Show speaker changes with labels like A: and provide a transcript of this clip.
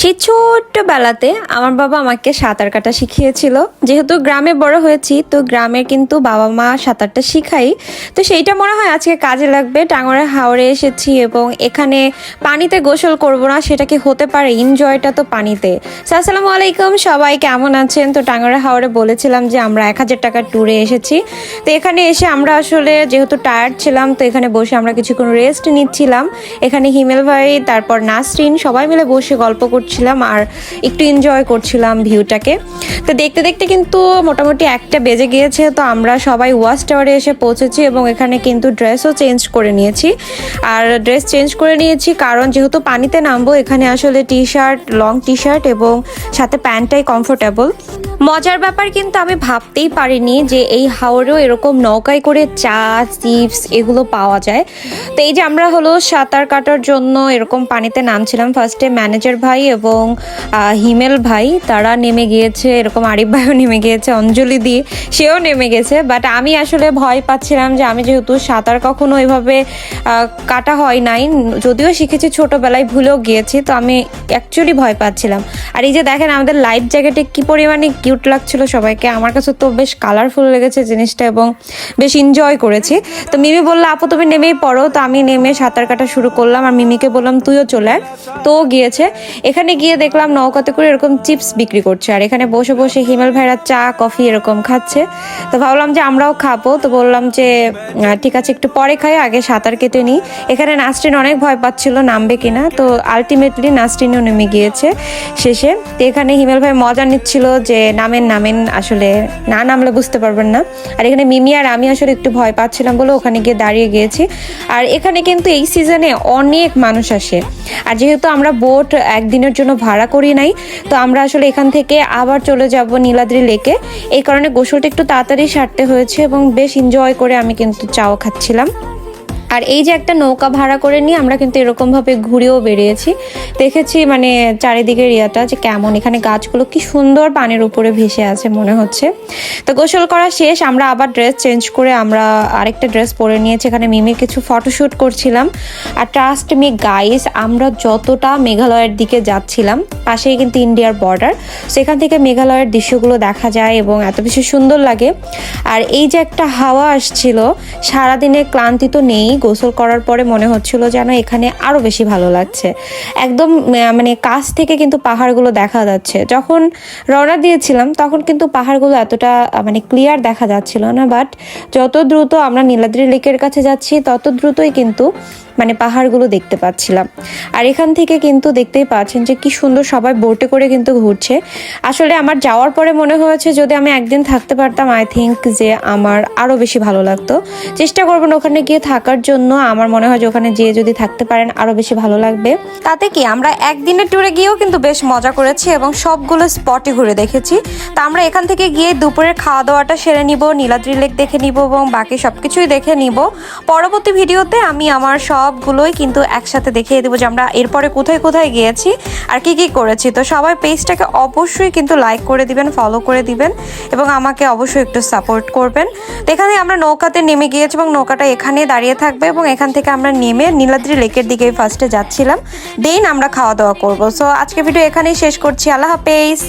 A: সেই ছোট্টবেলাতে আমার বাবা আমাকে সাঁতার কাটা শিখিয়েছিল। যেহেতু গ্রামে বড় হয়েছি, তো গ্রামের কিন্তু বাবা মা সাঁতারটা শিখাই, তো সেইটা মনে হয় আজকে কাজে লাগবে। টাঙ্গরের হাওরে এসেছি এবং এখানে পানিতে গোসল করব না, সেটা কি হতে পারে? এনজয়টা তো পানিতে। আসসালামু আলাইকুম, সবাই কেমন আছেন? তো টাঙ্গরের হাওরে বলেছিলাম যে আমরা 1000 টাকার ট্যুরে এসেছি। তো এখানে এসে আমরা আসলে যেহেতু টায়ার্ড ছিলাম, তো এখানে বসে আমরা কিছুক্ষণ রেস্ট নিচ্ছিলাম। এখানে হিমেল ভাই, তারপর নাসরিন, সবাই মিলে বসে গল্প করছিলাম আর একটু এনজয় করছিলাম ভিউটাকে। তো দেখতে দেখতে কিন্তু মোটামুটি 1টা বেজে গিয়েছে। তো আমরা সবাই ওয়াচ টাওয়ারে এসে পৌঁছেছি এবং এখানে কিন্তু ড্রেসও চেঞ্জ করে নিয়েছি। আর ড্রেস চেঞ্জ করে নিয়েছি কারণ যেহেতু পানিতে নামবো, এখানে আসলে T shirt, long T shirt এবং সাথে প্যান্টটাই কমফোর্টেবল। মজার ব্যাপার কিন্তু আমি ভাবতেই পারিনি যে এই হাওরেও এরকম নৌকায় করে চা, চিপস এগুলো পাওয়া যায়। তো এই যে আমরা হলো সাঁতার কাটার জন্য এরকম পানিতে নামছিলাম। ফার্স্টে ম্যানেজার ভাই এবং হিমেল ভাই তারা নেমে গিয়েছে, এরকম আরিফ ভাইও নেমে গিয়েছে, অঞ্জলি দিয়ে সেও নেমে গেছে। বাট আমি আসলে ভয় পাচ্ছিলাম যে আমি যেহেতু সাঁতার কখনো এভাবে কাটা হয় নাই, যদিও শিখেছি ছোটোবেলায়, ভুলেও গিয়েছি, তো আমি অ্যাকচুয়ালি ভয় পাচ্ছিলাম। আর এই যে দেখেন আমাদের লাইফ জ্যাকেটে কি পরিমাণে কিউট লাগছিল সবাইকে। আমার কাছে তো বেশ কালারফুল লেগেছে জিনিসটা এবং বেশ এনজয় করেছি। তো মিমি বললো আপু তুমি নেমেই পড়ো। তো আমি নেমে সাঁতার কাটা শুরু করলাম আর মিমিকে বললাম তুইও চলে আয়। তো গিয়েছে। এখানে গিয়ে দেখলাম নৌকাতে করে এরকম চিপস বিক্রি করছে আর এখানে বসে বসে হিমেল ভাইরা চা, কফি এরকম খাচ্ছে। তো ভাবলাম যে আমরাও খাবো। তো বললাম যে ঠিক আছে একটু পরে খাই, আগে সাঁতার কেটে নিই। এখানে নাসরিন অনেক ভয় পাচ্ছিল নামবে কিনা, তো আলটিমেটলি নাসরিনও নেমে গিয়েছে শেষে। তো এখানে হিমেল ভাই মজা নিচ্ছিল যে নামেন নামেন, আসলে না নামলে বুঝতে পারবেন না। আর এখানে মিমি আর আমি আসলে একটু ভয় পাচ্ছিলাম বলে ওখানে গিয়ে দাঁড়িয়ে গিয়েছি। আর এখানে কিন্তু এই সিজনে অনেক মানুষ আসে। আর যেহেতু আমরা বোট একদিনের জন্য ভাড়া করি নাই, তো আমরা আসলে এখান থেকে আবার চলে যাব নীলাদ্রি লেকে। এই কারণে গোসলটা একটু তাড়াতাড়ি সারতে হয়েছে এবং বেশ এনজয় করে আমি কিন্তু চাও খাচ্ছিলাম। আর এই যে একটা নৌকা ভাড়া করে নিয়ে আমরা কিন্তু এরকমভাবে ঘুরেও বেরিয়েছি, দেখেছি মানে চারিদিকের ইয়াটা যে কেমন, এখানে গাছগুলো কি সুন্দর পানির উপরে ভেসে আছে মনে হচ্ছে। তো গোসল করা শেষ, আমরা আবার ড্রেস চেঞ্জ করে আমরা আরেকটা ড্রেস পরে নিয়েছি। এখানে মিমির কিছু ফটোশ্যুট করছিলাম। আর ট্রাস্ট মি গাইস, আমরা যতটা মেঘালয়ের দিকে যাচ্ছিলাম, পাশেই কিন্তু ইন্ডিয়ার বর্ডার, সেখান থেকে মেঘালয়ের দৃশ্যগুলো দেখা যায় এবং এত বেশি সুন্দর লাগে। আর এই যে একটা হাওয়া আসছিল, সারাদিনের ক্লান্তি তো নেই, গোসল করার পরে মনে হচ্ছিল যেন এখানে আরো বেশি ভালো লাগছে। একদম মানে কাছ থেকে কিন্তু পাহাড়গুলো দেখা যাচ্ছে। যখন রওনা দিয়েছিলাম তখন কিন্তু পাহাড়গুলো এতটা মানে ক্লিয়ার দেখা যাচ্ছিল না, বাট যত দ্রুত আমরা নীলাদ্রি লেকের কাছে যাচ্ছি তত দ্রুতই কিন্তু মানে পাহাড়গুলো দেখতে পাচ্ছিলাম। আর এখান থেকে কিন্তু দেখতেই পাচ্ছেন যে কি সুন্দর সবাই বোটে করে কিন্তু ঘুরছে। আসলে আমার যাওয়ার পরে মনে হয়েছে যদি আমি একদিন থাকতে পারতাম, আই থিঙ্ক যে আমার আরো বেশি ভালো লাগতো। চেষ্টা করবেন ওখানে গিয়ে থাকার জন্য। আমার মনে হয় যে ওখানে যেয়ে যদি থাকতে পারেন আরো বেশি ভালো লাগবে। তাতে কি আমরা একদিনের ট্যুরে গিয়েও কিন্তু বেশ মজা করেছি এবং সবগুলো স্পটই ঘুরে দেখেছি। তা আমরা এখান থেকে গিয়ে দুপুরের খাওয়া দাওয়াটা সেরে নিব, নীলাদ্রি লেক দেখে নিব এবং বাকি সবকিছুই দেখে নিব। পরবর্তী ভিডিওতে আমি আমার সবগুলোই কিন্তু একসাথে দেখিয়ে দেবো যে আমরা এরপরে কোথায় কোথায় গিয়েছি আর কি কি করেছি। তো সবাই পেজটাকে অবশ্যই কিন্তু লাইক করে দিবেন, ফলো করে দিবেন এবং আমাকে অবশ্যই একটু সাপোর্ট করবেন। তো এখানে আমরা নৌকাতে নেমে গিয়েছি এবং নৌকাটা এখানে দাঁড়িয়ে থাকবে এবং এখান থেকে আমরা নেমে নীলাদ্রি লেকের দিকে ফার্স্টে যাচ্ছিলাম, দেন আমরা খাওয়া দাওয়া করবো। সো আজকে ভিডিও এখানেই শেষ করছি। আল্লাহ হাফেজ।